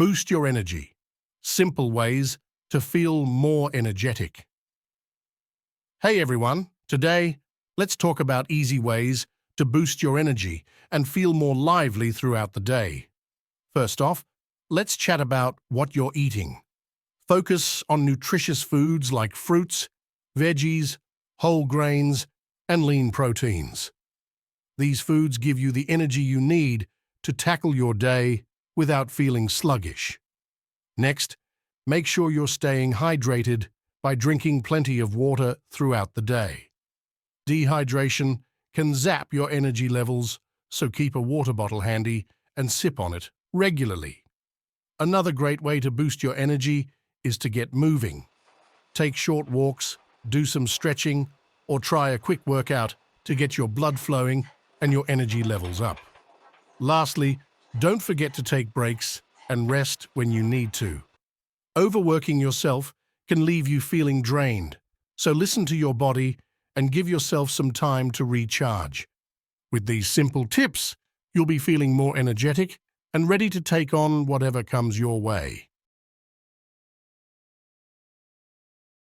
Boost your energy. Simple ways to feel more energetic. Hey everyone, today let's talk about easy ways to boost your energy and feel more lively throughout the day. First off, let's chat about what you're eating. Focus on nutritious foods like fruits, veggies, whole grains, and lean proteins. These foods give you the energy you need to tackle your day without feeling sluggish. Next, make sure you're staying hydrated by drinking plenty of water throughout the day. Dehydration can zap your energy levels, so keep a water bottle handy and sip on it regularly. Another great way to boost your energy is to get moving. Take short walks, do some stretching, or try a quick workout to get your blood flowing and your energy levels up. Lastly, don't forget to take breaks and rest when you need to. Overworking yourself can leave you feeling drained, so listen to your body and give yourself some time to recharge. With these simple tips, you'll be feeling more energetic and ready to take on whatever comes your way.